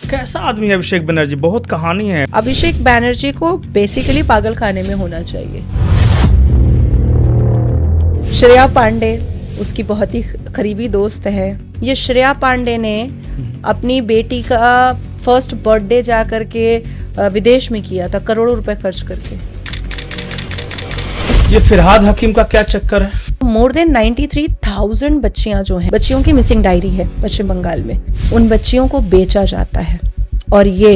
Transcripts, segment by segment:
कैसा आदमी है अभिषेक बनर्जी? बहुत कहानी है। अभिषेक बनर्जी को बेसिकली पागल खाने में होना चाहिए। श्रेया पांडे उसकी बहुत ही करीबी दोस्त है। ये श्रेया पांडे ने अपनी बेटी का फर्स्ट बर्थडे जा करके विदेश में किया था, करोड़ों रुपए खर्च करके। ये फिरहाद हकीम का क्या चक्कर है? मोर देन 93,000 बच्चियां जो हैं, बच्चियों की मिसिंग डायरी है पश्चिम बंगाल में, उन बच्चियों को बेचा जाता है। और ये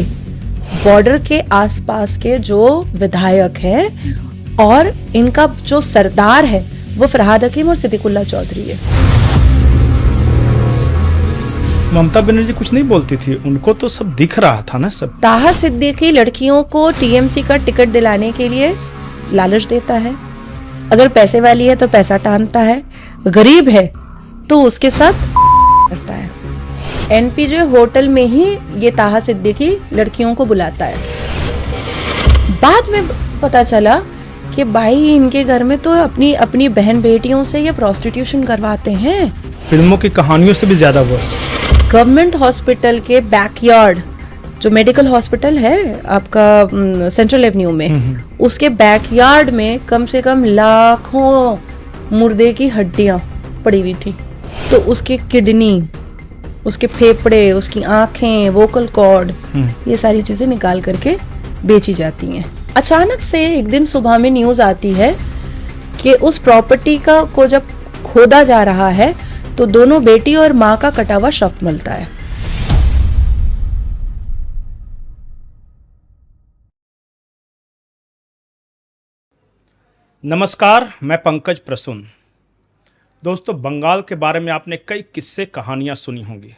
बॉर्डर के आसपास के जो विधायक हैं और इनका जो सरदार है वो फरहाद हकीम और सिद्दीकुल्ला चौधरी है। ममता बनर्जी कुछ नहीं बोलती थी, उनको तो सब दिख रहा था ना सब। ताहा सिद्दीकी लड़कियों को टीएमसी का टिकट दिलाने के लिए लालच देता है। अगर पैसे वाली है तो पैसा टानता है, गरीब है तो उसके साथ करता है। एनपीजे होटल में ही ये ताहा सिद्दीकी लड़कियों को बुलाता है। बाद में पता चला कि भाई इनके घर में तो अपनी अपनी बहन बेटियों से ये प्रोस्टिट्यूशन करवाते हैं। फिल्मों की कहानियों से भी ज्यादा वर्ष। गवर्नमेंट हॉस्पिटल के बैकयार्ड, जो मेडिकल हॉस्पिटल है आपका सेंट्रल एवेन्यू में, उसके बैकयार्ड में कम से कम लाखों मुर्दे की हड्डियां पड़ी हुई थी। तो उसकी किडनी, उसके फेफड़े, उसकी आंखें, वोकल कॉर्ड, ये सारी चीजें निकाल करके बेची जाती हैं। अचानक से एक दिन सुबह में न्यूज आती है कि उस प्रॉपर्टी को जब खोदा जा रहा है तो दोनों बेटी और माँ का कटा हुआ शव मिलता है। नमस्कार, मैं पंकज प्रसून। दोस्तों, बंगाल के बारे में आपने कई किस्से कहानियां सुनी होंगी,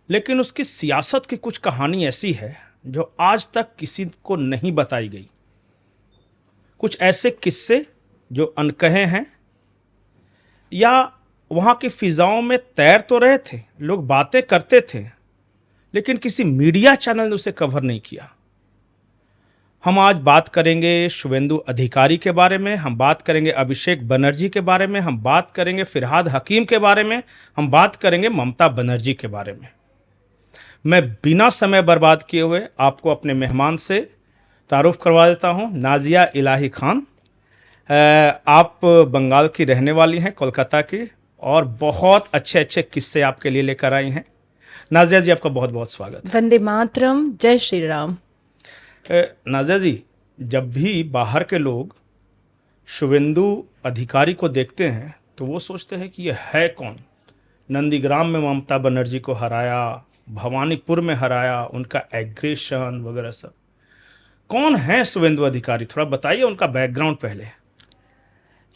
लेकिन उसकी सियासत की कुछ कहानी ऐसी है जो आज तक किसी को नहीं बताई गई। कुछ ऐसे किस्से जो अनकहे हैं या वहाँ की फिजाओं में तैर तो रहे थे, लोग बातें करते थे, लेकिन किसी मीडिया चैनल ने उसे कवर नहीं किया। हम आज बात करेंगे शुवेंदु अधिकारी के बारे में, हम बात करेंगे अभिषेक बनर्जी के बारे में, हम बात करेंगे फिरहाद हकीम के बारे में, हम बात करेंगे ममता बनर्जी के बारे में। मैं बिना समय बर्बाद किए हुए आपको अपने मेहमान से तारुफ करवा देता हूं। नाजिया इलाही खान, आप बंगाल की रहने वाली हैं, कोलकाता की, और बहुत अच्छे अच्छे किस्से आपके लिए लेकर आई हैं। नाजिया जी, आपका बहुत बहुत स्वागत। वंदे मातरम, जय श्री राम। नाजिया जी, जब भी बाहर के लोग शुवेंदु अधिकारी को देखते हैं तो वो सोचते हैं कि ये है कौन। नंदीग्राम में ममता बनर्जी को हराया, भवानीपुर में हराया, उनका एग्रेशन वगैरह सब। कौन है शुवेंदु अधिकारी? थोड़ा बताइए उनका बैकग्राउंड पहले।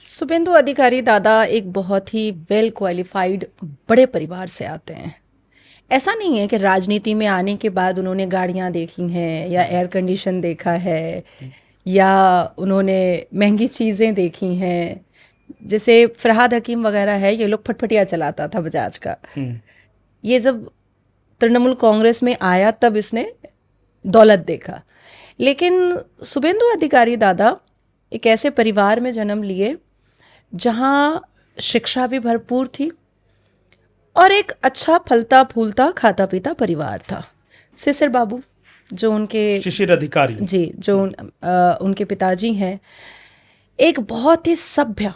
शुवेंदु अधिकारी दादा एक बहुत ही वेल क्वालिफाइड बड़े परिवार से आते हैं। ऐसा नहीं है कि राजनीति में आने के बाद उन्होंने गाड़ियां देखी हैं या एयर कंडीशन देखा है या उन्होंने महंगी चीज़ें देखी हैं। जैसे फरहाद हकीम वगैरह है, ये लोग फटफटिया चलाता था बजाज का। ये जब तृणमूल कांग्रेस में आया तब इसने दौलत देखा। लेकिन शुवेंदु अधिकारी दादा एक ऐसे परिवार में जन्म लिए जहाँ शिक्षा भी भरपूर थी और एक अच्छा फलता फूलता खाता पीता परिवार था। शिशिर बाबू जो उनके शिशिर अधिकारी जी, जो उनके पिताजी हैं, एक बहुत ही सभ्य,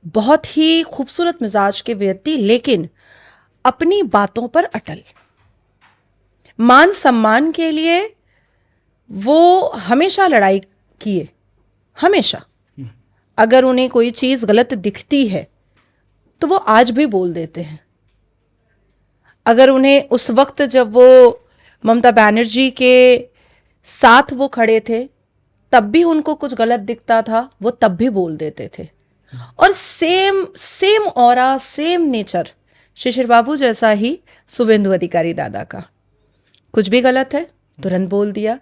बहुत ही खूबसूरत मिजाज के व्यक्ति, लेकिन अपनी बातों पर अटल। मान सम्मान के लिए वो हमेशा लड़ाई किए, हमेशा। अगर उन्हें कोई चीज़ गलत दिखती है तो वो आज भी बोल देते हैं। अगर उन्हें उस वक्त जब वो ममता बनर्जी के साथ वो खड़े थे तब भी उनको कुछ गलत दिखता था, वो तब भी बोल देते थे। और सेम ऑरा, सेम नेचर शिशिर बाबू जैसा ही शुवेंदु अधिकारी दादा का। कुछ भी गलत है तुरंत बोल दिया,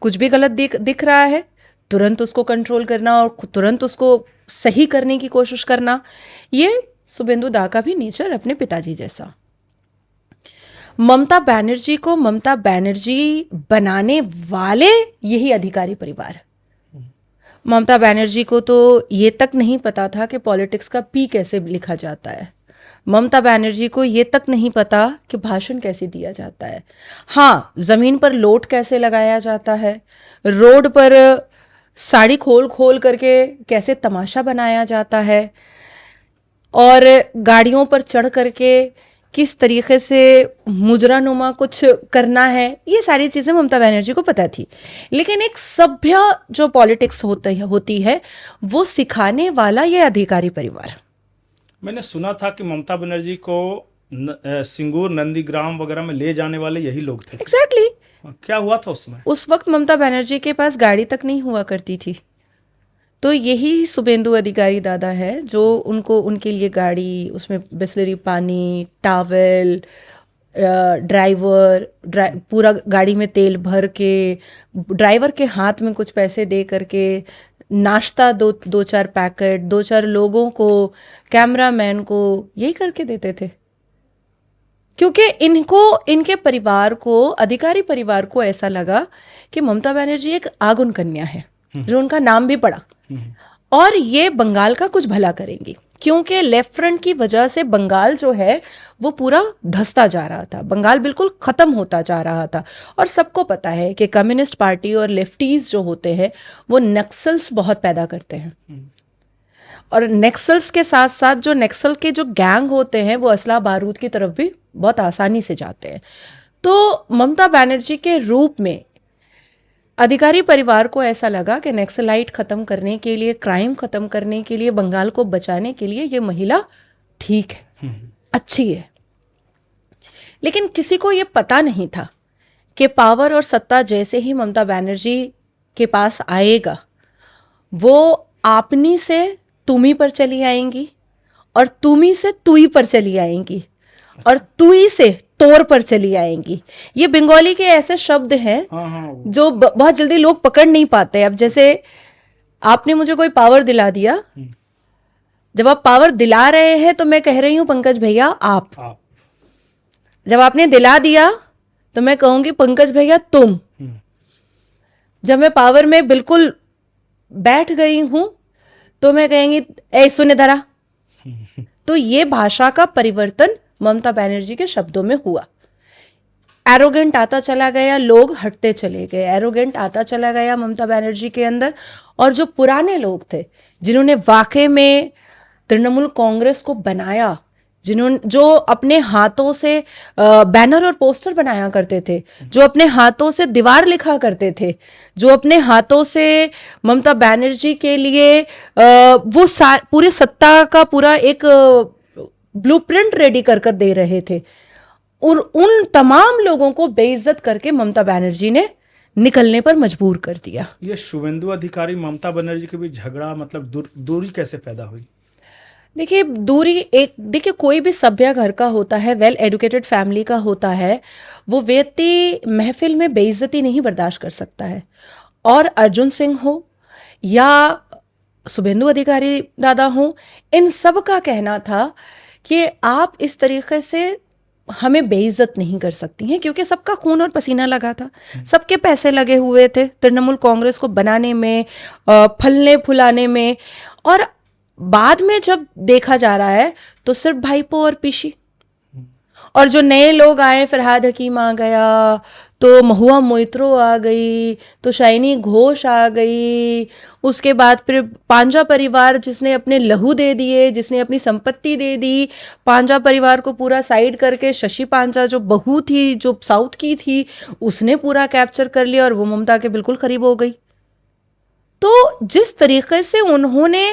कुछ भी गलत दिख रहा है तुरंत उसको कंट्रोल करना और तुरंत उसको सही करने की कोशिश करना। ये शुवेंदु दा का भी नेचर अपने पिताजी जैसा। ममता बनर्जी को ममता बनर्जी बनाने वाले यही अधिकारी परिवार। ममता बनर्जी को तो ये तक नहीं पता था कि पॉलिटिक्स का पी कैसे लिखा जाता है। ममता बनर्जी को ये तक नहीं पता कि भाषण कैसे दिया जाता है। हाँ, जमीन पर लोट कैसे लगाया जाता है, रोड पर साड़ी खोल खोल करके कैसे तमाशा बनाया जाता है, और गाड़ियों पर चढ़ करके किस तरीके से मुजरानुमा कुछ करना है, ये सारी चीज़ें ममता बनर्जी को पता थी। लेकिन एक सभ्य जो पॉलिटिक्स होती है वो सिखाने वाला ये अधिकारी परिवार। मैंने सुना था कि ममता बनर्जी को सिंगूर, नंदीग्राम वगैरह में ले जाने वाले यही लोग थे। एग्जैक्टली क्या हुआ था उसमें? उस वक्त ममता बनर्जी के पास गाड़ी तक नहीं हुआ करती थी, तो यही शुभेंदु अधिकारी दादा है जो उनके लिए गाड़ी, उसमें बिस्लरी पानी, टावल, पूरा गाड़ी में तेल भर के, ड्राइवर के हाथ में कुछ पैसे दे करके, नाश्ता दो चार पैकेट, 2-4 लोगों को, कैमरामैन को, यही करके देते थे। क्योंकि इनके परिवार को, अधिकारी परिवार को ऐसा लगा कि ममता बनर्जी एक आगुन कन्या है जो उनका नाम भी पड़ा और ये बंगाल का कुछ भला करेंगी। क्योंकि लेफ्ट फ्रंट की वजह से बंगाल जो है वो पूरा धंसता जा रहा था, बंगाल बिल्कुल खत्म होता जा रहा था। और सबको पता है कि कम्युनिस्ट पार्टी और लेफ्टीज जो होते हैं वो नक्सल्स बहुत पैदा करते हैं, और नक्सल्स के साथ साथ जो नक्सल के जो गैंग होते हैं वो असला बारूद की तरफ भी बहुत आसानी से जाते हैं। तो ममता बनर्जी के रूप में अधिकारी परिवार को ऐसा लगा कि नक्सलाइट खत्म करने के लिए, क्राइम खत्म करने के लिए, बंगाल को बचाने के लिए ये महिला ठीक है, अच्छी है। लेकिन किसी को ये पता नहीं था कि पावर और सत्ता जैसे ही ममता बनर्जी के पास आएगा वो आपनी से तुमी पर चली आएंगी, और तुमी से तुई पर चली आएंगी, और तुई से तोर पर चली आएंगी। ये बंगाली के ऐसे शब्द हैं जो बहुत जल्दी लोग पकड़ नहीं पाते। अब जैसे आपने मुझे कोई पावर दिला दिया, जब आप पावर दिला रहे हैं तो मैं कह रही हूं पंकज भैया आप। जब आपने दिला दिया तो मैं कहूंगी पंकज भैया तुम। जब मैं पावर में बिल्कुल बैठ गई हूं तो मैं कहेंगी ए सुने धरा। तो ये भाषा का परिवर्तन ममता बनर्जी के शब्दों में हुआ। एरोगेंट आता चला गया, लोग हटते चले गए, एरोगेंट आता चला गया ममता बनर्जी के अंदर। और जो पुराने लोग थे जिन्होंने वाकई में तृणमूल कांग्रेस को बनाया, जो अपने हाथों से बैनर और पोस्टर बनाया करते थे, जो अपने हाथों से दीवार लिखा करते थे, जो अपने हाथों से ममता बनर्जी के लिए वो पूरे सत्ता का पूरा एक ब्लूप्रिंट रेडी कर दे रहे थे, और उन तमाम लोगों को बेइज्जत करके ममता बनर्जी ने निकलने पर मजबूर कर दिया। ये शुभेंदु अधिकारी ममता बनर्जी के बीच झगड़ा, मतलब दूरी कैसे पैदा हुई? देखिए कोई भी सभ्य घर का होता है, वेल एजुकेटेड फैमिली का होता है, वो व्यक्ति महफिल में बेइज्जती नहीं बर्दाश्त कर सकता है। और अर्जुन सिंह हो या शुभेंदु अधिकारी दादा हो, इन सब का कहना था कि आप इस तरीके से हमें बेइज्जत नहीं कर सकती हैं, क्योंकि सबका खून और पसीना लगा था, सबके पैसे लगे हुए थे तृणमूल कांग्रेस को बनाने में, फलने फुलाने में। और बाद में जब देखा जा रहा है तो सिर्फ भाईपो और पीशी, और जो नए लोग आए, फरहाद हकीम आ गया, तो महुआ मोइत्रो आ गई, तो शाइनी घोष आ गई, उसके बाद फिर पांजा परिवार जिसने अपने लहू दे दिए, जिसने अपनी संपत्ति दे दी, पांजा परिवार को पूरा साइड करके शशि पांजा जो बहू थी, जो साउथ की थी, उसने पूरा कैप्चर कर लिया और वो ममता के बिल्कुल करीब हो गई। तो जिस तरीके से उन्होंने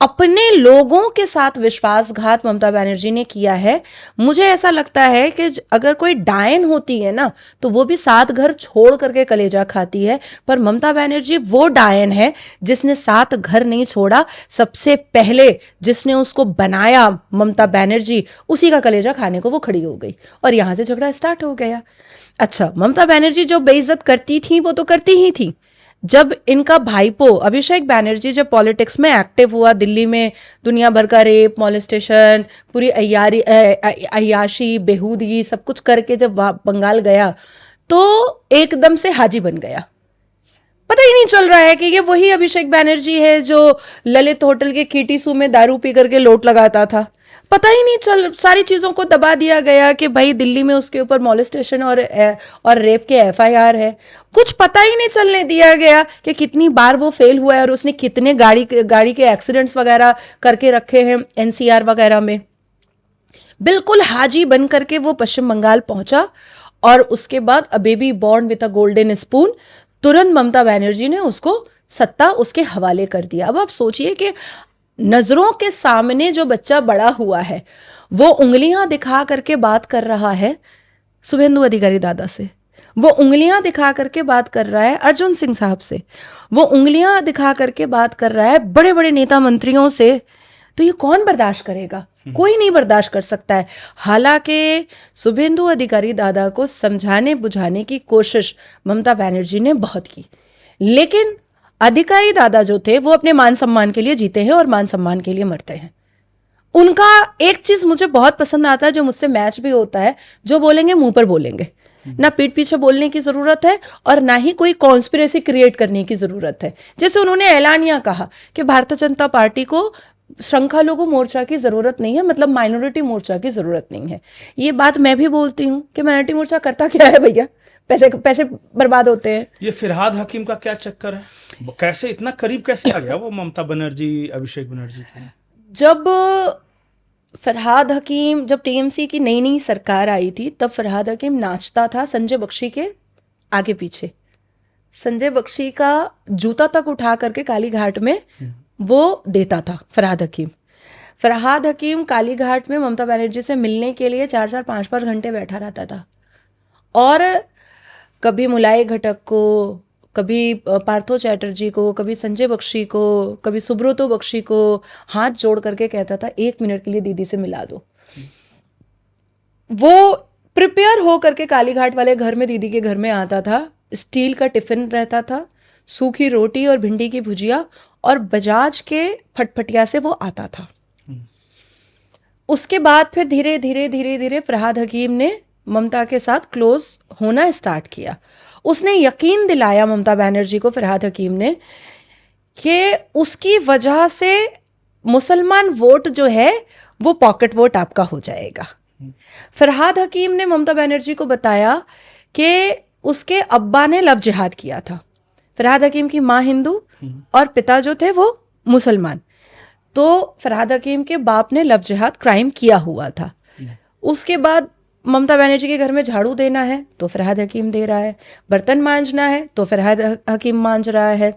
अपने लोगों के साथ विश्वासघात ममता बनर्जी ने किया है, मुझे ऐसा लगता है कि अगर कोई डायन होती है ना तो वो भी 7 घर छोड़ करके कलेजा खाती है, पर ममता बनर्जी वो डायन है जिसने 7 घर नहीं छोड़ा। सबसे पहले जिसने उसको बनाया ममता बनर्जी, उसी का कलेजा खाने को वो खड़ी हो गई और यहां से झगड़ा स्टार्ट हो गया। अच्छा, ममता बनर्जी जो बेइज्जत करती थी वो तो करती ही थी। जब इनका भाईपो अभिषेक बनर्जी जब पॉलिटिक्स में एक्टिव हुआ, दिल्ली में दुनिया भर का रेप, मॉलेस्टेशन, पूरी अय्याशी, बेहूदगी सब कुछ करके जब बंगाल गया तो एकदम से हाजी बन गया। पता ही नहीं चल रहा है कि ये वही अभिषेक बनर्जी है जो ललित होटल के कीटीसू में दारू पी करके लोट लगाता था। पता ही नहीं चल, सारी चीजों को दबा दिया गया कि भाई दिल्ली में उसके ऊपर मॉलेस्टेशन और रेप के एफआईआर है। कुछ पता ही नहीं चलने दिया गया कि कितनी बार वो फेल हुआ है और उसने कितने गाड़ी के एक्सीडेंट्स वगैरह करके रखे हैं एनसीआर वगैरह में। बिल्कुल हाजी बन करके वो पश्चिम बंगाल पहुंचा और उसके बाद a baby born with a golden spoon, तुरंत ममता बनर्जी ने उसको सत्ता उसके हवाले कर दिया। अब आप सोचिए कि नजरों के सामने जो बच्चा बड़ा हुआ है वो उंगलियां दिखा करके बात कर रहा है शुभेंदु अधिकारी दादा से, वो उंगलियां दिखा करके बात कर रहा है अर्जुन सिंह साहब से, वो उंगलियां दिखा करके बात कर रहा है बड़े बड़े नेता मंत्रियों से। तो ये कौन बर्दाश्त करेगा? कोई नहीं बर्दाश्त कर सकता है। हालांकि शुभेंदु अधिकारी दादा को समझाने बुझाने की कोशिश ममता बनर्जी ने बहुत की, लेकिन अधिकारी दादा जो थे वो अपने मान सम्मान के लिए जीते हैं और मान सम्मान के लिए मरते हैं। उनका एक चीज मुझे बहुत पसंद आता है जो मुझसे मैच भी होता है, जो बोलेंगे मुंह पर बोलेंगे, ना पीठ पीछे बोलने की जरूरत है और ना ही कोई कॉन्स्पिरेसी क्रिएट करने की जरूरत है। जैसे उन्होंने ऐलानिया कहा कि भारतीय जनता पार्टी को संख्यालघु मोर्चा की जरूरत नहीं है, मतलब माइनॉरिटी मोर्चा की जरूरत नहीं है। ये बात मैं भी बोलती हूँ कि माइनॉरिटी मोर्चा करता क्या है भैया, पैसे बर्बाद होते हैं। ये फिरहाद हकीम का क्या चक्कर है? वो कैसे इतना करीब कैसे आ गया वो ममता बनर्जी अभिषेक बनर्जी के? जब फरहाद हकीम, जब टीएमसी की नई नई सरकार आई थी तब फरहाद हकीम नाचता था संजय बख्शी के आगे पीछे। संजय बख्शी का जूता तक उठा करके काली घाट में वो देता था फरहाद हकीम। फरहाद हकीम काली घाट में ममता बनर्जी से मिलने के लिए 4-4 5-5 घंटे बैठा रहता था और कभी मुलाई घटक को, कभी पार्थो चैटर्जी को, कभी संजय बख्शी को, कभी सुब्रतो बख्शी को हाथ जोड़ करके कहता था 1 मिनट के लिए दीदी से मिला दो। वो प्रिपेयर हो करके कालीघाट वाले घर में दीदी के घर में आता था, स्टील का टिफिन रहता था, सूखी रोटी और भिंडी की भुजिया, और बजाज के फटफटिया से वो आता था। उसके बाद फिर धीरे धीरे धीरे धीरे फरहाद हकीम ने ममता के साथ क्लोज होना स्टार्ट किया। उसने यकीन दिलाया ममता बनर्जी को, फरहाद हकीम ने, कि उसकी वजह से मुसलमान वोट जो है वो पॉकेट वोट आपका हो जाएगा। फरहाद हकीम ने ममता बनर्जी को बताया कि उसके अब्बा ने लव जिहाद किया था। फरहाद हकीम की माँ हिंदू और पिता जो थे वो मुसलमान, तो फरहाद हकीम के बाप ने लव जिहाद क्राइम किया हुआ था। उसके बाद ममता बनर्जी के घर में झाड़ू देना है तो फरहाद हकीम दे रहा है, बर्तन मांजना है तो फरहाद हकीम मांज रहा है,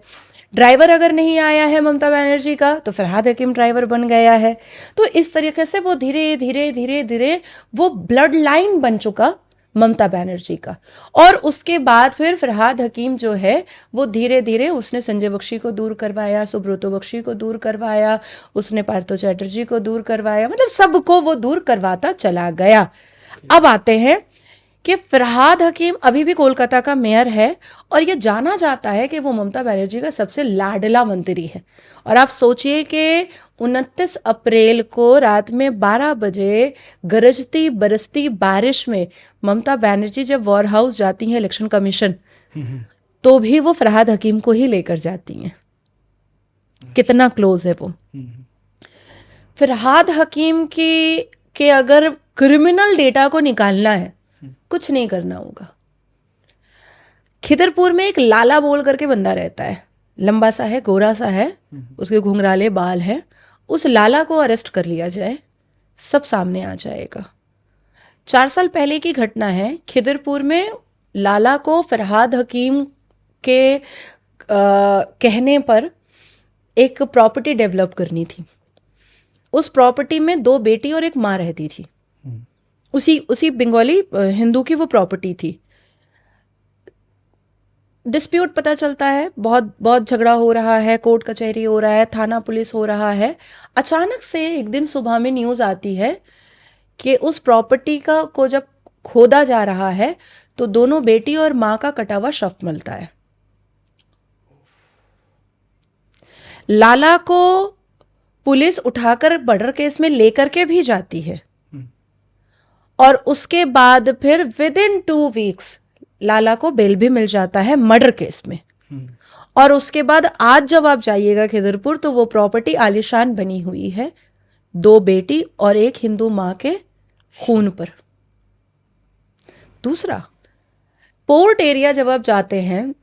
ड्राइवर अगर नहीं आया है ममता बनर्जी का तो फरहाद हकीम ड्राइवर बन गया है। तो इस तरीके से वो धीरे धीरे धीरे धीरे वो ब्लड लाइन बन चुका ममता बनर्जी का। और उसके बाद फिर फरहाद हकीम जो है वो धीरे धीरे उसने संजय बख्शी को दूर करवाया, सुब्रतो बख्शी को दूर करवाया, उसने पार्थो चैटर्जी को दूर करवाया, मतलब सबको वो दूर करवाता चला गया। अब आते हैं कि फरहाद हकीम अभी भी कोलकाता का मेयर है और ये जाना जाता है कि वो ममता बनर्जी का सबसे लाडला मंत्री है। और आप सोचिए कि 29 अप्रैल को रात में 12 बजे गरजती बरसती बारिश में ममता बनर्जी जब वॉर हाउस जाती हैं इलेक्शन कमीशन, तो भी वो फरहाद हकीम को ही लेकर जाती हैं। कितना क्लोज है वो। फरहाद हकीम के अगर क्रिमिनल डेटा को निकालना है, कुछ नहीं करना होगा। खिदरपुर में एक लाला बोल करके बंदा रहता है, लंबा सा है, गोरा सा है, उसके घुंघराले बाल हैं। उस लाला को अरेस्ट कर लिया जाए, सब सामने आ जाएगा। 4 साल पहले की घटना है। खिदरपुर में लाला को फरहाद हकीम के कहने पर एक प्रॉपर्टी डेवलप करनी थी। उस प्रॉपर्टी में 2 बेटी और एक माँ रहती थी। उसी बंगाली हिंदू की वो प्रॉपर्टी थी। डिस्प्यूट पता चलता है, बहुत झगड़ा हो रहा है, कोर्ट कचहरी हो रहा है, थाना पुलिस हो रहा है। अचानक से एक दिन सुबह में न्यूज़ आती है कि उस प्रॉपर्टी को जब खोदा जा रहा है तो दोनों बेटी और माँ का कटा हुआ शव मिलता है। लाला को पुलिस उठाकर मर्डर केस में लेकर के भी जाती है और उसके बाद फिर विद इन 2 वीक्स लाला को बेल भी मिल जाता है मर्डर केस में। और उसके बाद आज जब आप जाइएगा खिदरपुर तो वो प्रॉपर्टी आलीशान बनी हुई है, 2 बेटी और एक हिंदू मां के खून पर। दूसरा, पोर्ट एरिया जब आप जाते हैं,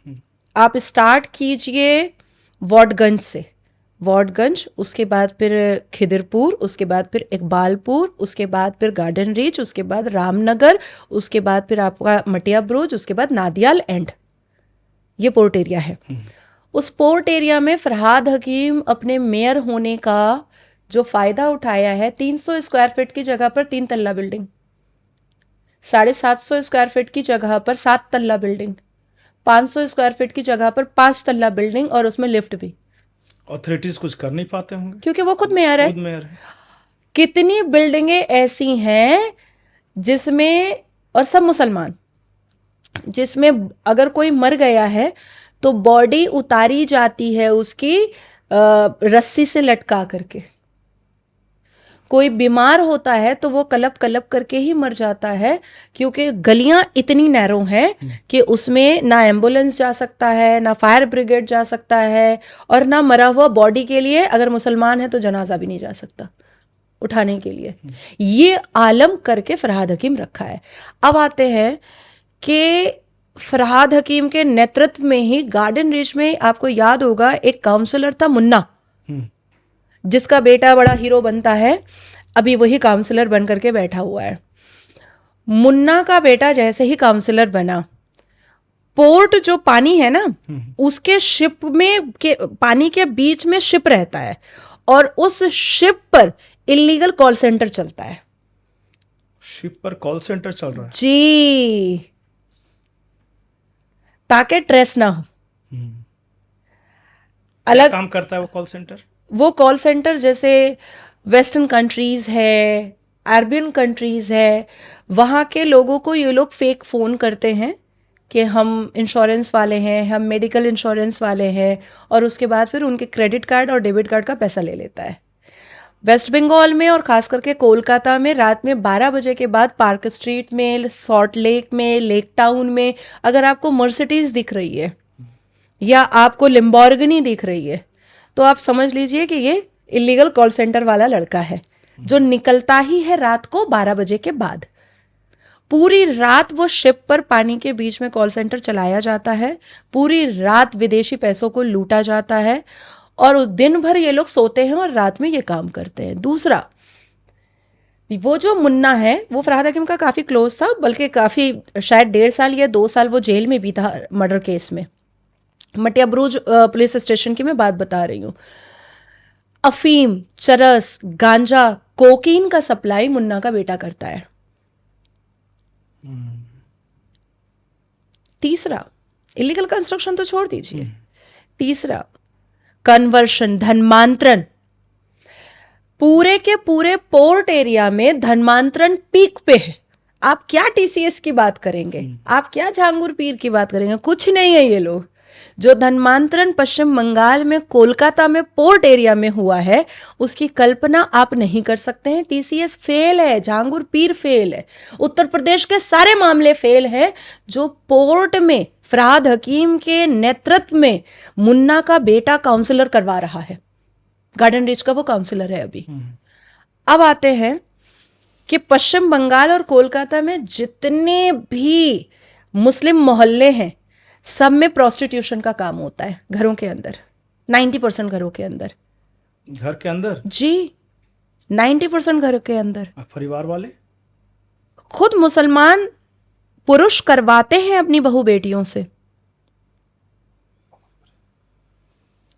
आप स्टार्ट कीजिए वॉटगंज से, वॉटगंज, उसके बाद फिर खिदिरपुर, उसके बाद फिर इकबालपुर, उसके बाद फिर गार्डन रीच, उसके बाद रामनगर, उसके बाद फिर आपका मटिया ब्रोज, उसके बाद नादियाल एंड। ये पोर्ट एरिया है। उस पोर्ट एरिया में फरहाद हकीम अपने मेयर होने का जो फायदा उठाया है, 300 स्क्वायर फीट की जगह पर 3 तल्ला बिल्डिंग, 750 स्क्वायर फीट की जगह पर 7 तल्ला बिल्डिंग, 500 स्क्वायर फीट की जगह पर 5 तल्ला बिल्डिंग और उसमें लिफ्ट भी। ऑथोरिटीज कुछ कर नहीं पाते होंगे क्योंकि वो खुद मेयर है। खुद मेयर है। कितनी बिल्डिंगें ऐसी हैं जिसमें, और सब मुसलमान, जिसमें अगर कोई मर गया है तो बॉडी उतारी जाती है उसकी रस्सी से लटका करके। कोई बीमार होता है तो वो कलप कलप करके ही मर जाता है, क्योंकि गलियां इतनी नैरो हैं कि उसमें ना एम्बुलेंस जा सकता है, ना फायर ब्रिगेड जा सकता है, और ना मरा हुआ बॉडी के लिए अगर मुसलमान है तो जनाजा भी नहीं जा सकता उठाने के लिए। ये आलम करके फरहाद हकीम रखा है। अब आते हैं कि फरहाद हकीम के नेतृत्व में ही गार्डन रीच में, आपको याद होगा, एक काउंसलर था मुन्ना, जिसका बेटा बड़ा हीरो बनता है, अभी वही काउंसलर बन करके बैठा हुआ है। मुन्ना का बेटा जैसे ही काउंसलर बना, पोर्ट जो पानी है ना, उसके शिप में के पानी के बीच में शिप रहता है, और उस शिप पर इलीगल कॉल सेंटर चलता है। शिप पर कॉल सेंटर चल रहा है जी, ताकि ट्रेस ना हो। अलग काम करता है वो कॉल सेंटर। वो कॉल सेंटर जैसे वेस्टर्न कंट्रीज है, अरबियन कंट्रीज है, वहाँ के लोगों को ये लोग फेक फ़ोन करते हैं कि हम इंश्योरेंस वाले हैं, हम मेडिकल इंश्योरेंस वाले हैं, और उसके बाद फिर उनके क्रेडिट कार्ड और डेबिट कार्ड का पैसा ले लेता है। वेस्ट बंगाल में और ख़ास करके कोलकाता में रात में 12 बजे के बाद पार्क स्ट्रीट में, सॉल्ट लेक में, लेक टाउन में अगर आपको मर्सिडीज़ दिख रही है या आपको लिम्बोर्गिनी दिख रही है, तो आप समझ लीजिए कि ये इलीगल कॉल सेंटर वाला लड़का है, जो निकलता ही है रात को 12 बजे के बाद। पूरी रात वो शिप पर पानी के बीच में कॉल सेंटर चलाया जाता है, पूरी रात विदेशी पैसों को लूटा जाता है, और उस दिन भर ये लोग सोते हैं और रात में ये काम करते हैं। दूसरा, वो जो मुन्ना है वो फरहाद हकीम का काफ़ी क्लोज था, बल्कि काफ़ी, शायद 1.5 साल या 2 साल वो जेल में भी था मर्डर केस में। मटिया ब्रूज पुलिस स्टेशन की मैं बात बता रही हूँ। अफीम, चरस, गांजा, कोकीन का सप्लाई मुन्ना का बेटा करता है। तीसरा, इलीगल कंस्ट्रक्शन तो छोड़ दीजिए, तीसरा कन्वर्शन, धर्मांतरण। पूरे के पूरे पोर्ट एरिया में धर्मांतरण पीक पे है। आप क्या टीसीएस की बात करेंगे, आप क्या झांगुर पीर की बात करेंगे, कुछ नहीं है। ये लोग जो धर्मांतरण पश्चिम बंगाल में, कोलकाता में, पोर्ट एरिया में हुआ है, उसकी कल्पना आप नहीं कर सकते हैं। टीसीएस फेल है, झांगुर पीर फेल है, उत्तर प्रदेश के सारे मामले फेल हैं। जो पोर्ट में फरहाद हकीम के नेतृत्व में मुन्ना का बेटा काउंसलर करवा रहा है, गार्डन रीच का वो काउंसलर है अभी। अब आते हैं कि पश्चिम बंगाल और कोलकाता में जितने भी मुस्लिम मोहल्ले हैं, सब में प्रोस्टिट्यूशन का काम होता है घरों के अंदर। 90% घरों के अंदर, घर के अंदर जी 90% घरों के अंदर। परिवार वाले खुद मुसलमान पुरुष करवाते हैं अपनी बहू बेटियों से,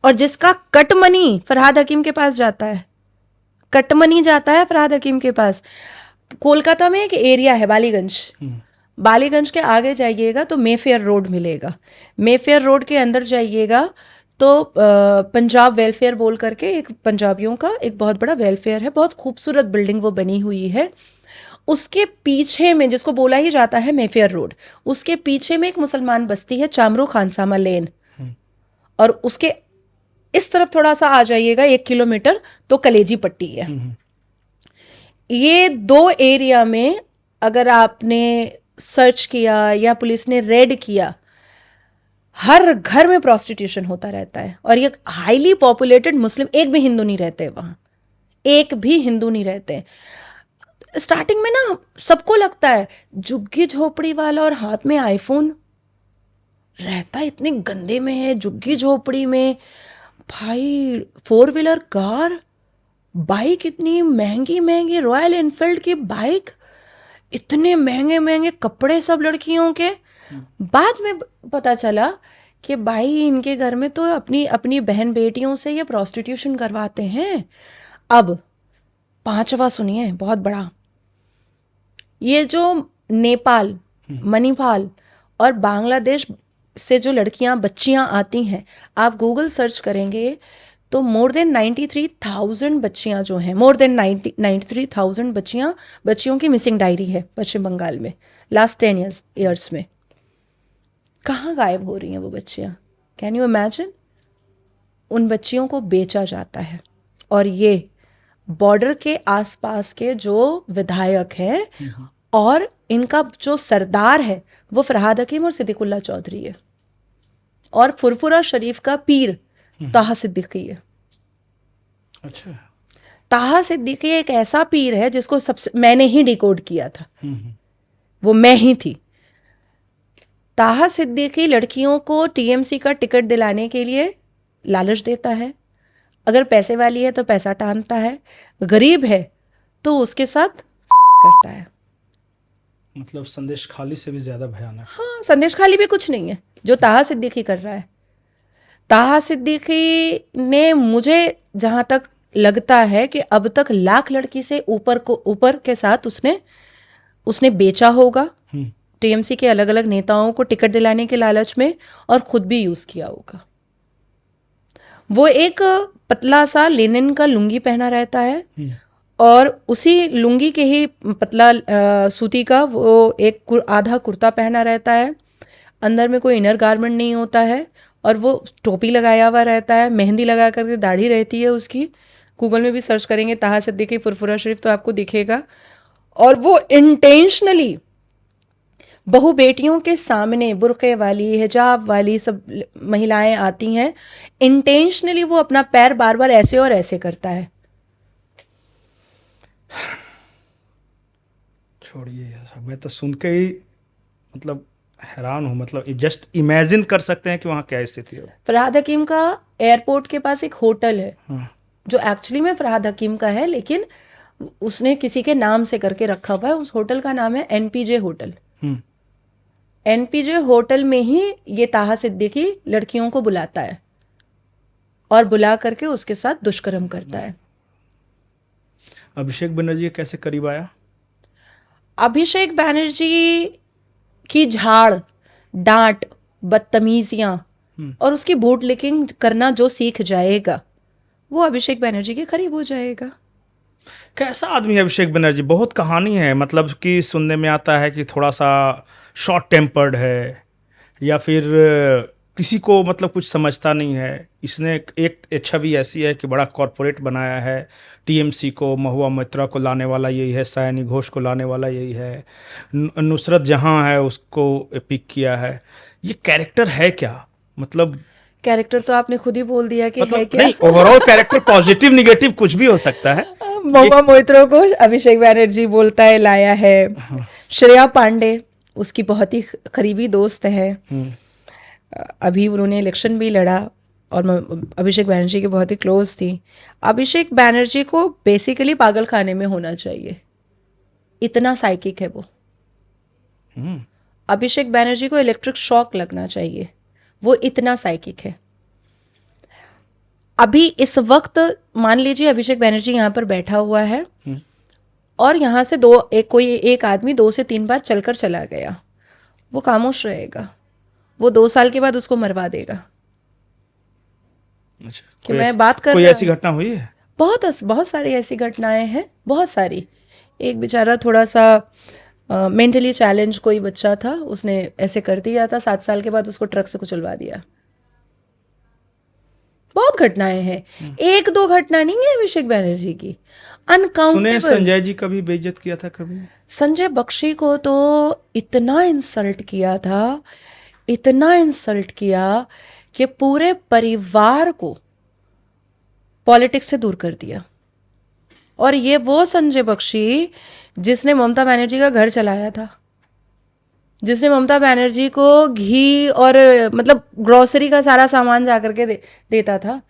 और जिसका कट मनी फरहाद हकीम के पास जाता है, कट मनी जाता है फरहाद हकीम के पास। कोलकाता में एक एरिया है बालीगंज, बालीगंज के आगे जाइएगा तो मेफेयर रोड मिलेगा। मेफेयर रोड के अंदर जाइएगा तो पंजाब वेलफेयर बोल करके एक पंजाबियों का एक बहुत बड़ा वेलफेयर है, बहुत खूबसूरत बिल्डिंग वो बनी हुई है। उसके पीछे में, जिसको बोला ही जाता है मेफेयर रोड, उसके पीछे में एक मुसलमान बस्ती है, चामरू खानसामा लेन, और उसके इस तरफ थोड़ा सा आ जाइएगा 1 किलोमीटर तो कलेजी पट्टी है। ये 2 एरिया में अगर आपने सर्च किया या पुलिस ने रेड किया, हर घर में प्रोस्टिट्यूशन होता रहता है, और ये हाईली पॉपुलेटेड, मुस्लिम एक भी हिंदू नहीं रहते वहाँ, एक भी हिंदू नहीं रहते। स्टार्टिंग में ना सबको लगता है झुग्गी झोपड़ी वाला और हाथ में आईफोन रहता इतने गंदे में है, झुग्गी झोपड़ी में भाई 4 व्हीलर कार, बाइक इतनी महंगी महंगी, रॉयल एनफील्ड की बाइक, इतने महंगे महंगे कपड़े सब लड़कियों के। बाद में पता चला कि भाई इनके घर में तो अपनी अपनी बहन बेटियों से ये प्रोस्टिट्यूशन करवाते हैं। अब 5वां सुनिए, बहुत बड़ा, ये जो नेपाल, मणिपाल और बांग्लादेश से जो लड़कियां बच्चियां आती हैं, आप गूगल सर्च करेंगे तो मोर देन 93,000 बच्चियां जो हैं, मोर देन 93,000 बच्चियों की मिसिंग डायरी है पश्चिम बंगाल में लास्ट 10 ईयर्स में। कहाँ गायब हो रही हैं वो बच्चियां? Can you imagine? उन बच्चियों को बेचा जाता है। और ये बॉर्डर के आसपास के जो विधायक हैं और इनका जो सरदार है वो फरहाद हकीम और सिद्दीकुल्ला चौधरी है, और फुरफुरा शरीफ का पीर ताहा सिद्दीकी है। अच्छा। ताहा सिद्दीकी एक ऐसा पीर है जिसको सबसे मैंने ही डिकोड किया था, वो मैं ही थी। ताहा सिद्दीकी लड़कियों को टीएमसी का टिकट दिलाने के लिए लालच देता है, अगर पैसे वाली है तो पैसा टानता है, गरीब है तो उसके साथ करता है। मतलब संदेश खाली से भी ज्यादा भयानक। हाँ, संदेश खाली भी कुछ नहीं है जो ताहा सिद्दीकी कर रहा है। ताहा सिद्दीकी ने, मुझे जहां तक लगता है कि अब तक लाख लड़की से ऊपर के साथ उसने बेचा होगा टीएमसी के अलग अलग नेताओं को टिकट दिलाने के लालच में, और खुद भी यूज किया होगा। वो एक पतला सा लेनिन का लुंगी पहना रहता है, और उसी लुंगी के ही पतला सूती का वो एक आधा कुर्ता पहना रहता है, अंदर में कोई इनर गारमेंट नहीं होता है, और वो टोपी लगाया हुआ रहता है, मेहंदी लगा करके दाढ़ी रहती है उसकी। गूगल में भी सर्च करेंगे ताहा सिद्दीकी फुरफुरा शरीफ तो आपको दिखेगा। और वो इंटेंशनली बहु बेटियों के सामने बुर्के वाली, हिजाब वाली सब महिलाएं आती हैं, इंटेंशनली वो अपना पैर बार बार ऐसे और ऐसे करता है। छोड़िए ये सब, मैं तो सुन के ही मतलब हैरान हूँ। मतलब जस्ट इमेजिन कर सकते हैं कि वहाँ क्या स्थिति है। फरहाद हकीम का एयरपोर्ट के पास एक होटल है जो एक्चुअली में फरहाद हकीम का है, लेकिन उसने किसी के नाम से करके रखा हुआ है। उस होटल का नाम है एनपीजे होटल। एनपीजे होटल में ही ये ताहा सिद्दीकी लड़कियों को बुलाता है और बुला करके उसके साथ दुष्कर्म करता है। अभिषेक बनर्जी कैसे करीब आया? अभिषेक बैनर्जी की झाड़, डांट, बदतमीजियां और उसकी बूट लिकिंग करना जो सीख जाएगा वो अभिषेक बैनर्जी के करीब हो जाएगा। कैसा आदमी है अभिषेक बनर्जी? बहुत कहानी है, मतलब कि सुनने में आता है कि थोड़ा सा शॉर्ट टेम्पर्ड है, या फिर किसी को मतलब कुछ समझता नहीं है। इसने एक छवि ऐसी है कि बड़ा कॉरपोरेट बनाया है टीएमसी को, महुआ मोइत्रा को लाने वाला यही है, सायनी घोष को लाने वाला यही है, नुसरत जहां है उसको पिक किया है। ये कैरेक्टर है क्या? मतलब कैरेक्टर तो आपने खुद ही बोल दिया कि मतलब है क्या? नहीं, ओवरऑल कैरेक्टर पॉजिटिव निगेटिव कुछ भी हो सकता है। महुआ मोइत्रा को अभिषेक बैनर्जी बोलता है लाया है। श्रेया पांडे उसकी बहुत ही करीबी दोस्त है, अभी उन्होंने इलेक्शन भी लड़ा और अभिषेक बैनर्जी के बहुत ही क्लोज थी। अभिषेक बैनर्जी को बेसिकली पागल खाने में होना चाहिए, इतना साइकिक है वो। अभिषेक बैनर्जी को इलेक्ट्रिक शॉक लगना चाहिए, वो इतना साइकिक है। अभी इस वक्त मान लीजिए अभिषेक बैनर्जी यहाँ पर बैठा हुआ है और यहाँ से कोई एक आदमी 2 से 3 बार चलकर चला गया, वो खामोश रहेगा, वो 2 साल के बाद उसको मरवा देगा। अच्छा, कि मैं बात कर कोई रहा ऐसी घटना हुई है? बहुत सारी ऐसी घटनाएं हैं, बहुत सारी। एक बेचारा थोड़ा सा मेंटली चैलेंज कोई बच्चा था, उसने ऐसे कर दिया था, 7 साल के बाद उसको ट्रक से कुचलवा दिया। बहुत घटनाएं हैं, 1-2 घटना नहीं है अभिषेक बैनर्जी की, अनकाउंटेबल। सुने संजय जी का भी बेइज्जत किया था कभी? संजय बख्शी को तो इतना इंसल्ट किया था, इतना इंसल्ट किया कि पूरे परिवार को पॉलिटिक्स से दूर कर दिया। और ये वो संजय बख्शी जिसने ममता बनर्जी का घर चलाया था, जिसने ममता बनर्जी को घी और मतलब ग्रोसरी का सारा सामान जा करके देता था।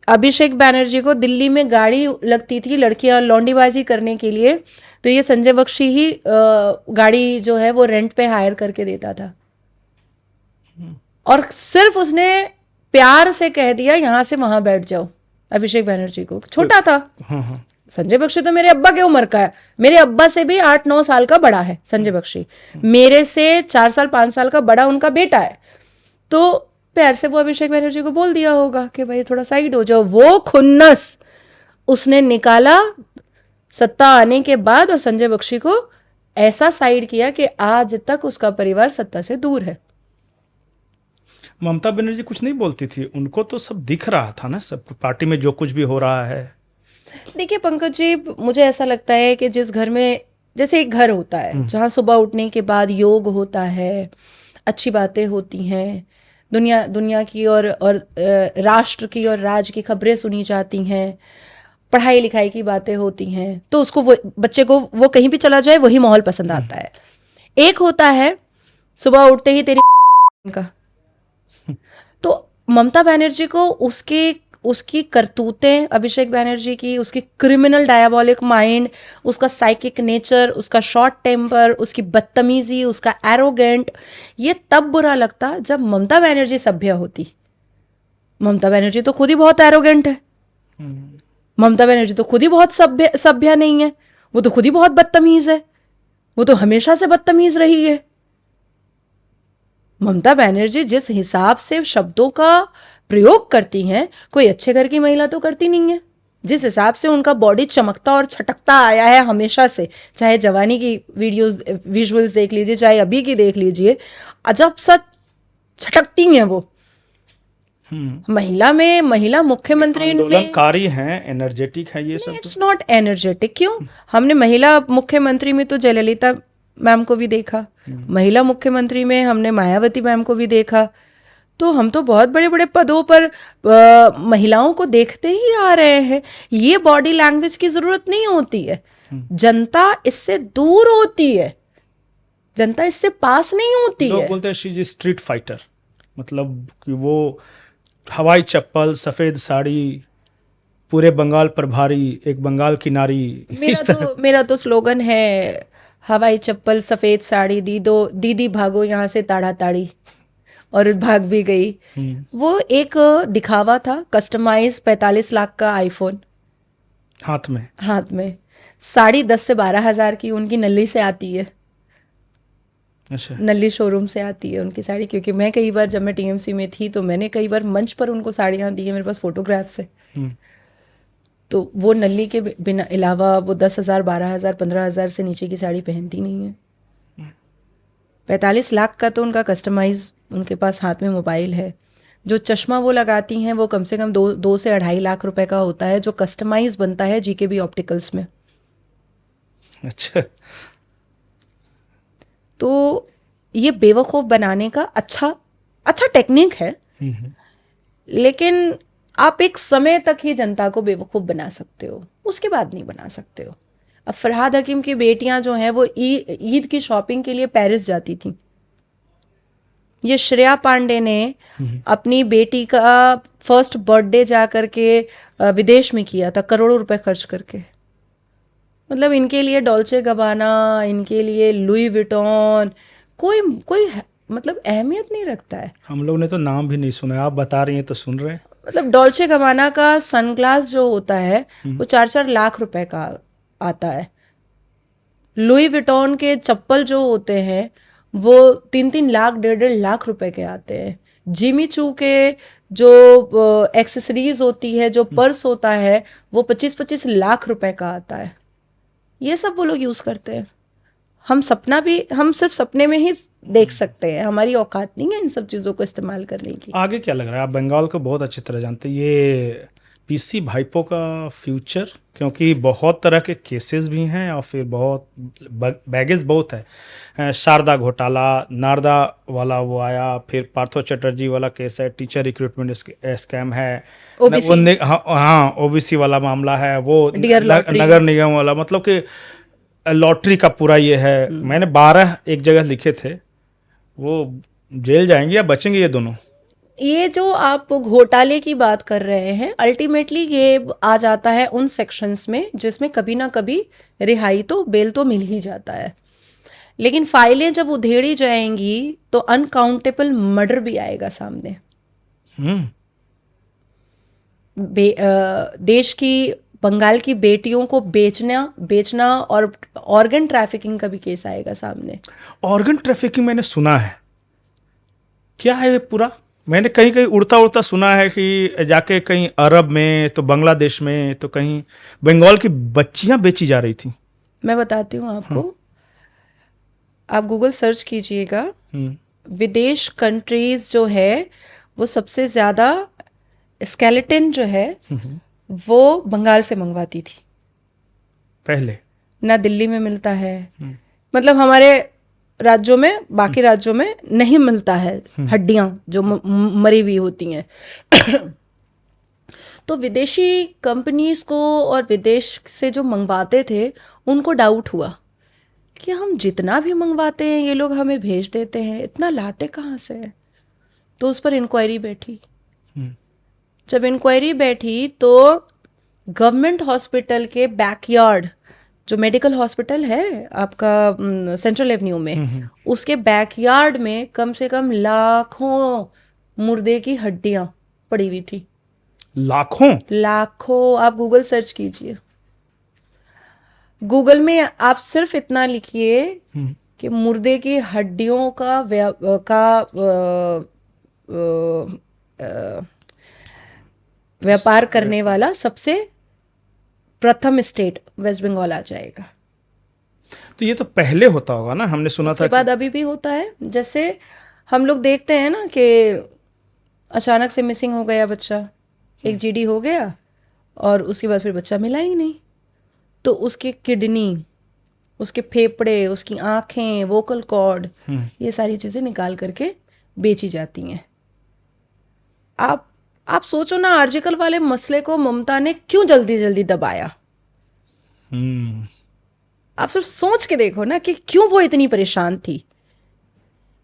अभिषेक बनर्जी को दिल्ली में गाड़ी लगती थी लड़कियां लौंडीबाजी करने के लिए, तो ये संजय बख्शी ही गाड़ी जो है वो रेंट पे हायर करके देता था। और सिर्फ उसने प्यार से कह दिया यहाँ से वहां बैठ जाओ, अभिषेक बनर्जी को। छोटा था। हाँ। संजय बख्शी तो मेरे अब्बा की उम्र का है, मेरे अब्बा से भी 8-9 साल का बड़ा है संजय बख्शी, मेरे से 4 साल 5 साल का बड़ा उनका बेटा है। तो प्यार से वो अभिषेक बनर्जी को बोल दिया होगा कि भाई थोड़ा साइड हो जाओ। वो खुन्नस उसने निकाला सत्ता आने के बाद और संजय बख्शी को ऐसा साइड किया कि आज तक उसका परिवार सत्ता से दूर है। ममता बनर्जी कुछ नहीं बोलती थी, उनको तो सब दिख रहा था ना, सब पार्टी में जो कुछ भी हो रहा है। देखिए पंकज जी, मुझे ऐसा लगता है कि जिस घर में, जैसे एक घर होता है जहाँ सुबह उठने के बाद योग होता है, अच्छी बातें होती हैं, दुनिया की और राष्ट्र की और राज्य की खबरें सुनी जाती हैं, पढ़ाई लिखाई की बातें होती हैं, तो उसको वो बच्चे को वो कहीं भी चला जाए वही माहौल पसंद आता है। एक होता है सुबह उठते ही तेरी का। तो ममता बनर्जी को उसकी करतूतें, अभिषेक बनर्जी की, उसकी क्रिमिनल डायबोलिक माइंड, उसका साइकिक नेचर, उसका शॉर्ट टेम्पर, उसकी बदतमीजी, उसका एरोगेंट, ये तब बुरा लगता जब ममता बनर्जी सभ्य होती। ममता बनर्जी तो खुद ही बहुत एरोगेंट है, ममता बनर्जी तो खुद ही बहुत सभ्य नहीं है, वो तो खुद ही बहुत बदतमीज है, वो तो हमेशा से बदतमीज रही है। ममता बनर्जी जिस हिसाब से शब्दों का प्रयोग करती हैं, कोई अच्छे घर की महिला तो करती नहीं है। जिस हिसाब से उनका बॉडी चमकता और छटकता आया है हमेशा से, चाहे जवानी की वीडियोस विजुअल्स देख लीजिए, चाहे अभी की देख लीजिए, अजब सा छटकती हैं वो। महिला मुख्यमंत्री आंदोलनकारी हैं, एनर्जेटिक है ये सब। It's not energetic. क्यों? हमने महिला मुख्यमंत्री में तो जयललिता मैम को भी देखा, महिला मुख्यमंत्री में हमने मायावती मैम को भी देखा, तो हम तो बहुत बड़े बड़े पदों पर महिलाओं को देखते ही आ रहे हैं। ये बॉडी लैंग्वेज की जरूरत नहीं होती है, जनता इससे दूर होती है, जनता इससे पास नहीं होती है। लोग बोलते हैं शी इज स्ट्रीट फाइटर, मतलब कि वो हवाई चप्पल, सफेद साड़ी, पूरे बंगाल पर भारी, एक बंगाल की नारी। मेरा तो स्लोगन है, हवाई चप्पल सफेद साड़ी, दीदी भागो यहाँ से ताड़ा ताड़ी, और भाग भी गई। वो एक दिखावा था, कस्टमाइज 45 लाख का आईफोन हाथ में, साड़ी 10 से 12 हजार की उनकी नल्ली से आती है। अच्छा। नल्ली शोरूम से आती है उनकी साड़ी, क्योंकि मैं कई बार जब मैं टीएमसी में थी तो मैंने कई बार मंच पर उनको साड़ियाँ दी है, मेरे पास फोटोग्राफ्स है। तो वो नल्ली के बिना अलावा वो 10,000, 12,000, 15,000 से नीचे की साड़ी पहनती नहीं है। 45 लाख का तो उनका कस्टमाइज, उनके पास हाथ में मोबाइल है। जो चश्मा वो लगाती हैं वो कम से कम 2 से 2.5 लाख रुपए का होता है, जो कस्टमाइज बनता है जीकेबी ऑप्टिकल्स में। अच्छा। तो ये बेवकूफ़ बनाने का अच्छा टेक्निक है, लेकिन आप एक समय तक ही जनता को बेवकूफ़ बना सकते हो, उसके बाद नहीं बना सकते हो। अब फरहाद हकीम की बेटियां जो हैं वो ईद की शॉपिंग के लिए पेरिस जाती थी। ये श्रेया पांडे ने अपनी बेटी का फर्स्ट बर्थडे जा करके विदेश में किया था, करोड़ों रुपए खर्च करके। मतलब इनके लिए डॉल्चे गबाना, इनके लिए लुई विटॉन कोई मतलब अहमियत नहीं रखता है। हम लोग ने तो नाम भी नहीं सुना, आप बता रही हैं तो सुन रहे हैं। मतलब डॉल्चे गबाना का सनग्लास जो होता है वो 4-4 लाख रुपए का आता है। लुई विटॉन के चप्पल जो होते हैं वो 3-3 लाख, 1.5 लाख रुपए के आते हैं। जिमी चू के जो एक्सेसरीज होती है, जो पर्स होता है, वो 25-25 लाख रुपए का आता है। ये सब वो लोग यूज करते हैं। हम सिर्फ सपने में ही देख सकते हैं, हमारी औकात नहीं है इन सब चीज़ों को इस्तेमाल करने की। आगे क्या लग रहा है? आप बंगाल को बहुत अच्छी तरह जानते हैं, ये पीसी भाइपो का फ्यूचर, क्योंकि बहुत तरह के केसेस भी हैं और फिर बहुत बैगेज बहुत है। शारदा घोटाला, नारदा वाला वो आया, फिर पार्थो चटर्जी वाला केस है, टीचर रिक्रूटमेंट स्कैम है, ओबीसी, हाँ ओबीसी वाला मामला है, वो डियर लॉटरी। नगर निगम वाला, मतलब कि लॉटरी का पूरा ये है। मैंने 12 एक जगह लिखे थे, वो जेल जाएंगे या बचेंगे ये दोनों? ये जो आप घोटाले की बात कर रहे हैं, अल्टीमेटली ये आ जाता है उन सेक्शंस में जिसमें कभी ना कभी रिहाई तो, बेल तो मिल ही जाता है। लेकिन फाइलें जब उधेड़ी जाएंगी तो अनकाउंटेबल मर्डर भी आएगा सामने। हम्म देश की, बंगाल की बेटियों को बेचना और ऑर्गन ट्रैफिकिंग का भी केस आएगा सामने। ऑर्गन ट्रैफिकिंग मैंने सुना है, क्या है ये पूरा? मैंने कहीं कहीं उड़ता उड़ता सुना है कि जाके कहीं अरब में, तो बांग्लादेश में, तो कहीं बंगाल की बच्चियां बेची जा रही थी। मैं बताती हूँ आपको, आप गूगल सर्च कीजिएगा, विदेश कंट्रीज जो है वो सबसे ज्यादा स्केलेटन जो है वो बंगाल से मंगवाती थी। पहले ना दिल्ली में मिलता है, मतलब हमारे राज्यों में, बाकी राज्यों में नहीं मिलता है हड्डियां जो मरी हुई होती हैं। तो विदेशी कंपनीज को और विदेश से जो मंगवाते थे उनको डाउट हुआ कि हम जितना भी मंगवाते हैं ये लोग हमें भेज देते हैं, इतना लाते कहाँ से हैं? तो उस पर इंक्वायरी बैठी। जब इंक्वायरी बैठी तो गवर्नमेंट हॉस्पिटल के बैकयार्ड, जो मेडिकल हॉस्पिटल है आपका सेंट्रल एवेन्यू में, उसके बैकयार्ड में कम से कम लाखों मुर्दे की हड्डियां पड़ी हुई थी। लाखों? लाखों, आप गूगल सर्च कीजिए। गूगल में आप सिर्फ इतना लिखिए कि मुर्दे की हड्डियों का व्यापार करने वाला सबसे प्रथम स्टेट वेस्ट बंगाल आ जाएगा। तो ये तो पहले होता होगा ना, हमने सुना उसके था बाद अभी भी होता है। जैसे हम लोग देखते हैं ना कि अचानक से मिसिंग हो गया बच्चा, एक जीडी हो गया और उसके बाद फिर बच्चा मिला ही नहीं, तो उसकी किडनी, उसके फेफड़े, उसकी आंखें, वोकल कॉर्ड, ये सारी चीजें निकाल करके बेची जाती हैं। आप सोचो ना, आर्जिकल वाले मसले को ममता ने क्यों जल्दी जल्दी दबाया? आप सिर्फ सोच के देखो ना कि क्यों वो इतनी परेशान थी,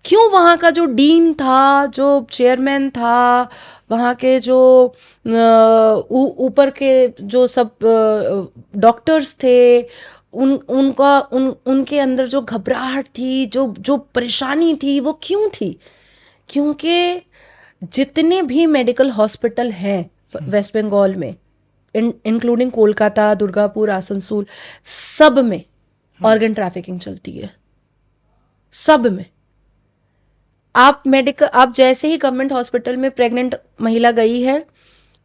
क्यों वहां का जो डीन था, जो चेयरमैन था, वहां के जो ऊपर के जो सब डॉक्टर्स थे, उनके अंदर जो घबराहट थी, जो परेशानी थी, वो क्यों थी? क्योंकि जितने भी मेडिकल हॉस्पिटल हैं वेस्ट बंगाल में, इंक्लूडिंग कोलकाता, दुर्गापुर, आसनसोल, सब में ऑर्गन ट्रैफिकिंग चलती है, सब में। आप जैसे ही गवर्नमेंट हॉस्पिटल में प्रेग्नेंट महिला गई है,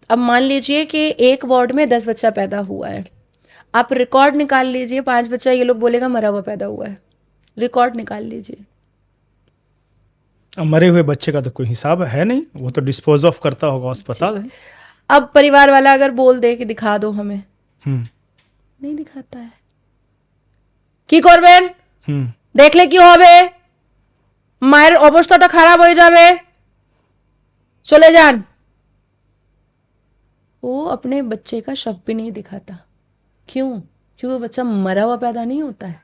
अब मान लीजिए कि एक वार्ड में 10 बच्चा पैदा हुआ है, आप रिकॉर्ड निकाल लीजिए, 5 बच्चा ये लोग बोलेगा मरा हुआ पैदा हुआ है, रिकॉर्ड निकाल लीजिए। मरे हुए बच्चे का तो कोई हिसाब है नहीं, वो तो डिस्पोज ऑफ करता होगा अस्पताल है। अब परिवार वाला अगर बोल दे कि दिखा दो हमें, नहीं दिखाता है। কি করবেন? দেখলে কি হবে? মায়ের অবস্থাটা খারাপ হয়ে যাবে, চলে যান। वो अपने बच्चे का शव भी नहीं दिखाता। क्यों? क्योंकि बच्चा मरा हुआ पैदा नहीं होता है,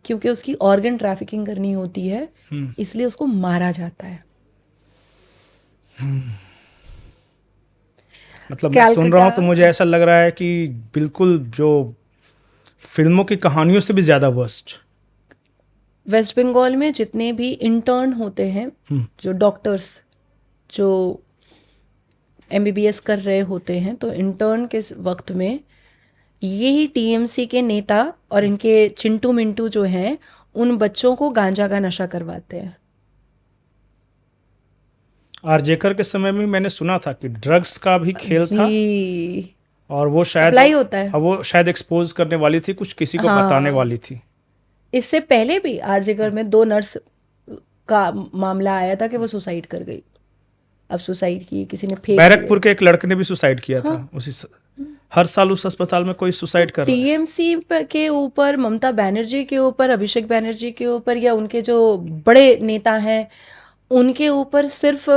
क्योंकि उसकी ऑर्गन ट्रैफिकिंग करनी होती है, इसलिए उसको मारा जाता है। मतलब मैं सुन रहा हूं तो मुझे ऐसा लग रहा है कि बिल्कुल जो फिल्मों की कहानियों से भी ज्यादा वर्स्ट। वेस्ट बंगाल में जितने भी इंटर्न होते हैं, जो डॉक्टर्स जो एमबीबीएस कर रहे होते हैं, तो इंटर्न के वक्त में यही टीएमसी के नेता और इनके चिंटू मिंटू जो हैं, उन बच्चों को गांजा का नशा करवाते हैं। आरजेकर के समय में मैंने सुना था कि ड्रग्स का भी खेल था, और वो शायद सप्लाई होता है। वो शायद एक्सपोज करने वाली थी, कुछ किसी को बताने वाली थी। इससे पहले भी आरजेकर में 2 नर्स का मामला आया था कि वो सुसाइड कर गई। अब सुसाइड की, किसी ने फेंक बैरकपुर के एक लड़के ने भी सुसाइड किया था हर साल उस अस्पताल में कोई सुसाइड कर रहा है। टीएमसी के ऊपर, ममता बनर्जी के ऊपर, अभिषेक बनर्जी के ऊपर, या उनके जो बड़े नेता हैं उनके ऊपर सिर्फ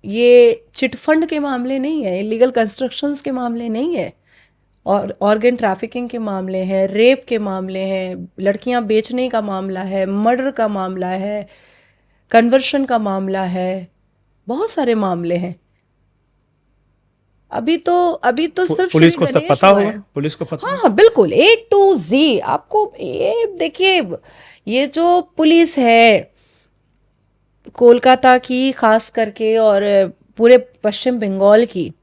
ये चिटफंड के मामले नहीं है, इलीगल कंस्ट्रक्शंस के मामले नहीं है, और ऑर्गन ट्रैफिकिंग के मामले हैं, रेप के मामले हैं, लड़कियां बेचने का मामला है, मर्डर का मामला है, कन्वर्शन का मामला है, बहुत सारे मामले हैं। अभी तो सिर्फ पुलिस को श्री सब गणेश पता हुआ होगा, है। पुलिस को पता हाँ बिल्कुल, A to Z आपको ये देखिए, ये जो पुलिस है कोलकाता की खास करके और पूरे पश्चिम बंगाल की,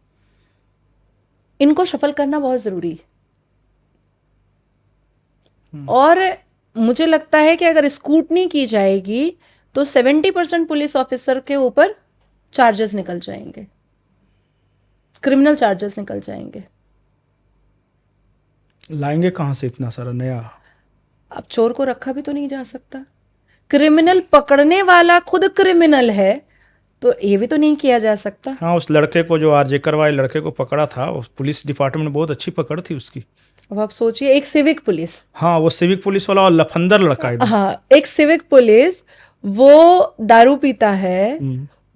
इनको शफल करना बहुत जरूरी है। और मुझे लगता है कि अगर स्कूटनी की जाएगी तो 70% पुलिस ऑफिसर के ऊपर चार्जेस निकल जाएंगे, क्रिमिनल चार्जेस निकल जाएंगे। लाएंगे कहाँ से इतना सारा नया? अब चोर को रखा भी तो नहीं जा सकता, क्रिमिनल पकड़ने वाला खुद क्रिमिनल है, तो ये भी तो नहीं किया जा सकता। हाँ, उस लड़के को जो आरजे करवाए लड़के को पकड़ा था, उस पुलिस डिपार्टमेंट में बहुत अच्छी पकड़ थी उसकी। अब आप सोचिए, एक सिविक पुलिस, हाँ वो सिविक पुलिस वाला और लफंदर लड़का एकदम। हाँ एक सिविक पुलिस, वो दारू पीता है,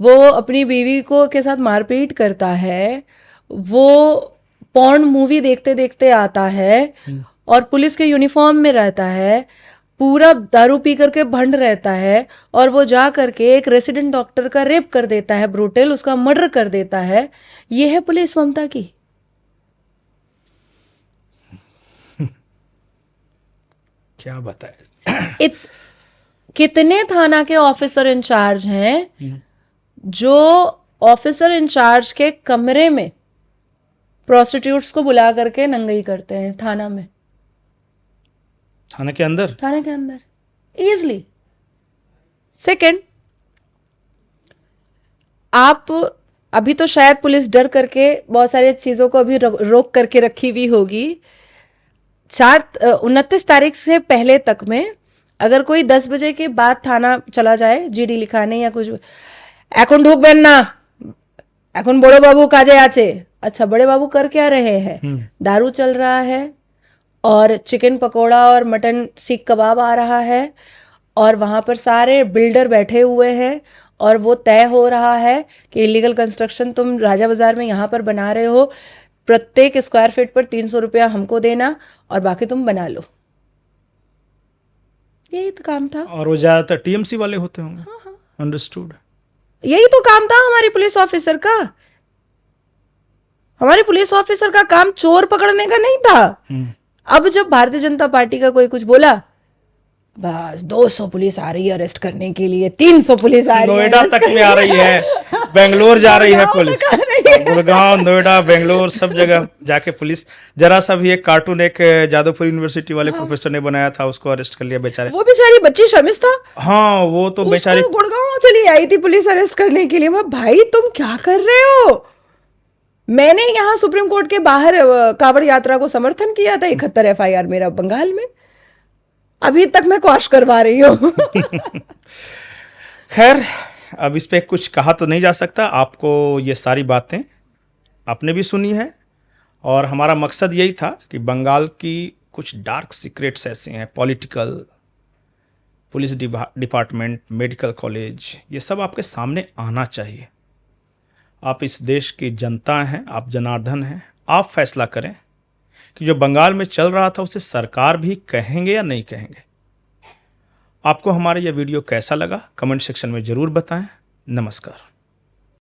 वो अपनी बीवी को के साथ मारपीट करता है, वो पॉर्न मूवी देखते देखते आता है और पुलिस के यूनिफॉर्म में रहता है, पूरा दारू पी करके भंड रहता है, और वो जा करके एक रेसिडेंट डॉक्टर का रेप कर देता है, ब्रूटल, उसका मर्डर कर देता है। ये है पुलिस ममता की। क्या बताए। कितने थाना के ऑफिसर इंचार्ज हैं जो ऑफिसर इंचार्ज के कमरे में प्रोस्टिट्यूट्स को बुला करके नंगई करते हैं थाना में, थाने के अंदर इजली। सेकंड, आप अभी तो शायद पुलिस डर करके बहुत सारी चीजों को अभी रोक करके रखी हुई होगी। 29 तारीख से पहले तक में अगर कोई 10 बजे के बाद थाना चला जाए जीडी लिखाने या कुछ, এখন ঢুকবেন না, এখন बड़े बाबू काजे आचे। अच्छा, बड़े बाबू कर क्या रहे हैं? दारू चल रहा है और चिकन पकोड़ा और मटन सीख कबाब आ रहा है, और वहां पर सारे बिल्डर बैठे हुए हैं, और वो तय हो रहा है कि इलीगल कंस्ट्रक्शन तुम राजा बाजार में यहाँ पर बना रहे हो, प्रत्येक स्क्वायर फीट पर 300 रुपया हमको देना और बाकी तुम बना लो। यही तो काम था। और वो ज्यादातर टीएमसी वाले होते होंगे। अंडरस्टूड। यही तो काम था हमारी पुलिस ऑफिसर का। हमारे पुलिस ऑफिसर का काम चोर पकड़ने का नहीं था। अब जब भारतीय जनता पार्टी का कोई कुछ बोला, बस 200 पुलिस आ रही है अरेस्ट करने के लिए, 300 पुलिस आ रही है, नोएडा तक में आ रही है, बेंगलोर जा रही है पुलिस, गुड़गांव, नोएडा, बेंगलोर, सब जगह जाके पुलिस। जरा सा भी एक कार्टून एक जादवपुर यूनिवर्सिटी वाले प्रोफेसर ने बनाया था, उसको अरेस्ट कर लिया बेचारे। वो बेचारी बच्ची शर्मिस्ता, हाँ वो तो बेचारी गुड़गांव चली आई थी पुलिस अरेस्ट करने के लिए। मैं, भाई तुम क्या कर रहे हो? मैंने यहाँ सुप्रीम कोर्ट के बाहर कांवड़ यात्रा को समर्थन किया था, 71 FIR मेरा बंगाल में, अभी तक मैं कॉश करवा रही हूँ। खैर, अब इस पे कुछ कहा तो नहीं जा सकता। आपको ये सारी बातें आपने भी सुनी है, और हमारा मकसद यही था कि बंगाल की कुछ डार्क सीक्रेट्स ऐसे हैं, political, police department, medical college, ये सब आपके सामने आना चाहिए। आप इस देश की जनता हैं, आप जनार्दन हैं, आप फैसला करें कि जो बंगाल में चल रहा था उसे सरकार भी कहेंगे या नहीं कहेंगे। आपको हमारा यह वीडियो कैसा लगा कमेंट सेक्शन में ज़रूर बताएं। नमस्कार।